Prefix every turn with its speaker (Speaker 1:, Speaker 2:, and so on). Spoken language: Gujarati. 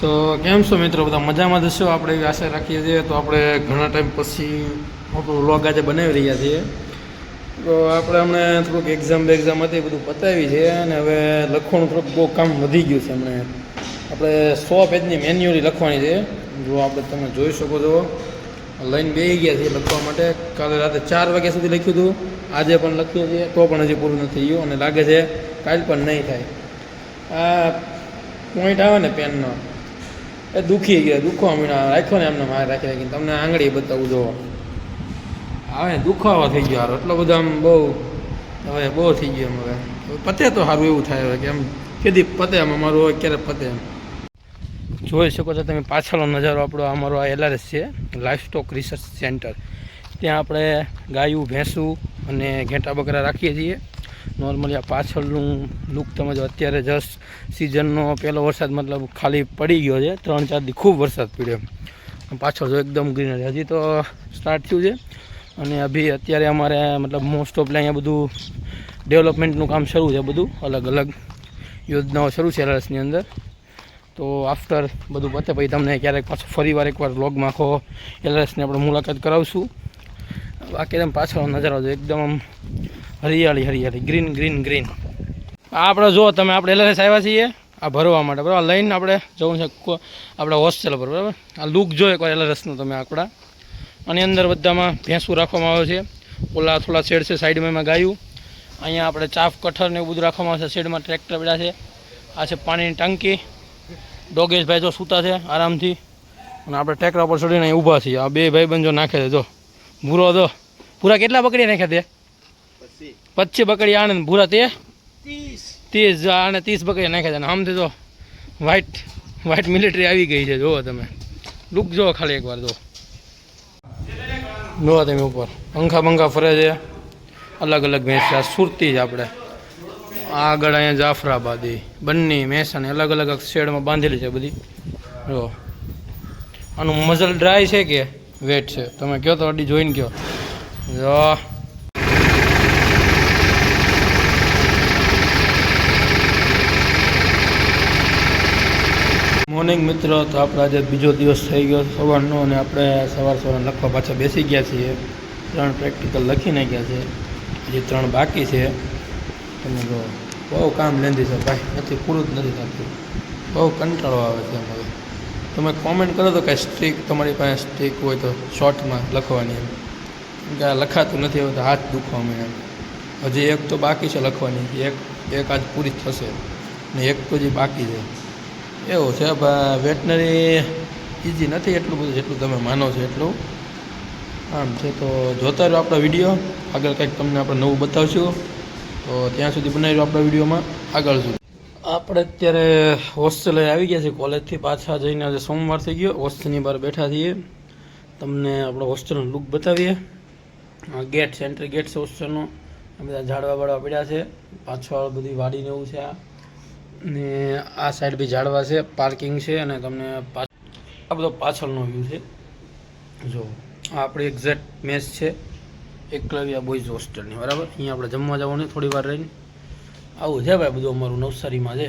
Speaker 1: તો કેમ છો મિત્રો, બધા મજામાં જશો આપણે એવી આશા રાખીએ છીએ। તો આપણે ઘણા ટાઈમ પછી આપણું વ્લોગ આજે બનાવી રહ્યા છીએ। તો આપણે હમણાં થોડુંક એક્ઝામ હતી, બધું પતાવી છે અને હવે લખવાનું થોડુંક બહુ કામ વધી ગયું છે। હમણાં આપણે 100 પેજની મેન્યુઅલી લખવાની છે। જો આપણે તમે જોઈ શકો છો, લઈને બેસી ગયા છીએ લખવા માટે। કાલે રાતે 4 વાગ્યા સુધી લખ્યું હતું, આજે પણ લખ્યું છે, તો પણ હજી પૂરું નથી થયું અને લાગે છે કાલ પણ નહીં થાય। આ પોઈન્ટ આવે ને પેનનો, એ દુખી ગયા, દુખવા મીણા રાખ્યો ને એમને મારે રાખી રાખીને તમને આંગળી બતાવું જો આવે દુખાવો થઈ ગયો હારો એટલો બધો, આમ બહુ હવે બહુ થઈ ગયો એમ। હવે પતે તો સારું એવું થાય હવે કે એમ કીધી પતે એમ અમારું હોય ક્યારે પતે એમ। જોઈ શકો છો તમે પાછળનો નજારો આપણો, અમારો આ LRS છે, લાઈફ સ્ટોક રિસર્ચ સેન્ટર। ત્યાં આપણે ગાયું ભેંસું અને ઘેટા બકરા રાખીએ છીએ। નોર્મલી આ પાછળનું લુક તમે જો, અત્યારે જસ્ટ સિઝનનો પહેલો વરસાદ મતલબ ખાલી પડી ગયો છે, 3-4 દી ખૂબ વરસાદ પડ્યો। પાછળ જો એકદમ ગ્રીનરી, હજી તો સ્ટાર્ટ થયું છે અને અત્યારે અમારે મતલબ મોસ્ટ ઓફ અહીંયા બધું ડેવલપમેન્ટનું કામ શરૂ છે, બધું અલગ અલગ યોજનાઓ શરૂ છે LRSની અંદર। તો આફ્ટર બધું પતે પછી તમને ક્યારેક પાછું ફરીવાર એકવાર વ્લોગમાં આખો LRSની આપણે મુલાકાત કરાવશું। બાકી તમે પાછળનો નજારો જો એકદમ આમ હરિયાળી હરિયાળી, ગ્રીન ગ્રીન ગ્રીન। આ આપણે જો તમે આપણે LRS આવ્યા છીએ આ ભરવા માટે, બરાબર, લઈને આપણે જવું છે આપણે હોસ્ટેલ પર, બરાબર। આ લુક જો એકવાર LRSનું તમે આપણા, આની અંદર બધામાં ભેંસું રાખવામાં આવે છે, ઓલા થોડા શેડ છે સાઈડમાં, એમાં ગાયું, અહીંયા આપણે ચાફ કઠર ને એવું બધું રાખવામાં આવે છે, શેડમાં ટ્રેક્ટર પડ્યા છે, આ છે પાણીની ટાંકી, ડોગેશભાઈ જો સૂતા છે આરામથી, અને આપણે ટ્રેક્ટર પર ચડીને અહીં ઊભા છીએ। આ બે ભાઈબંધ જો નાખે છે, જો ભૂરો જો, ભૂરા કેટલા બકડી નાખ્યા તે 25 બકડી આને ભૂરા તે 30 આને 30 બકડી નાખ્યા છે। અને આમથી તો વ્હાઈટ મિલિટરી આવી ગઈ છે, જુઓ તમે લુક જો ખાલી એકવાર જો તમે ઉપર પંખા બંખા ફરે છે, અલગ અલગ ભેંસ છે। આ સુરતી છે આપણે, આગળ અહીંયા જાફરાબાદી, બંને મહેસાણી અલગ અલગ શેડમાં બાંધેલી છે બધી। જો આનું મઝલ ડ્રાય છે કે વેટ છે તમે કહો તો અડી જોઈને કહો। જો મોર્નિંગ મિત્રો, તો આપણે આજે બીજો દિવસ થઈ ગયો સવારનો અને આપણે સવાર લખવા પાછા બેસી ગયા છીએ। 3 પ્રેક્ટિકલ લખી નાખ્યા છે, હજી 3 બાકી છે। તમે જો બહુ કામ લેંધી છે ભાઈ, નથી પૂરું જ નથી થતું, બહુ કંટાળો આવે છે। હવે તમે કોમેન્ટ કરો તો કાંઈ સ્ટ્રીક તમારી પાસે સ્ટ્રીક હોય તો શોર્ટમાં લખવાની, એમ કે આ લખાતું નથી હવે તો હાથ દુખવા મળે એમ। હજી એક તો બાકી છે લખવાની, એક આજ પૂરી થશે ને એક તો હજી બાકી છે, એવું છે ભાઈ। વેટનરી ઇઝી નથી એટલું બધું જેટલું તમે માનો છો એટલું, આમ છે। તો જોતા રહ્યો આપણા વિડીયો, આગળ કંઈક તમને આપણે નવું બતાવશું, તો ત્યાં સુધી બનાવી રહ્યો આપણા વિડીયોમાં આગળ સુધી। આપણે અત્યારે હોસ્ટેલે આવી ગયા છીએ, કોલેજથી પાછા જઈને આજે સોમવાર થઈ ગયો, હોસ્ટેલની બહાર બેઠા છીએ, તમને આપણો હોસ્ટેલનો લુક બતાવીએ। ગેટ છે, એન્ટ્રી ગેટ છે હોસ્ટેલનો, બધા ઝાડવા બાળવા પડ્યા છે, પાછળ બધી વાડીને એવું છે આ, ને આ સાઈડ બી ઝાડવા છે, પાર્કિંગ છે, અને તમને આ બધો પાછળનો વ્યૂ છે। જો આ આપણી એક્ઝેક્ટ મેસ છે એકલવ્ય બોયઝ હોસ્ટેલની, બરાબર। અહીંયા આપણે જમવા જવાનું થોડી વાર રહીને, આવું છે ભાઈ બધું અમારું નવસારીમાં છે।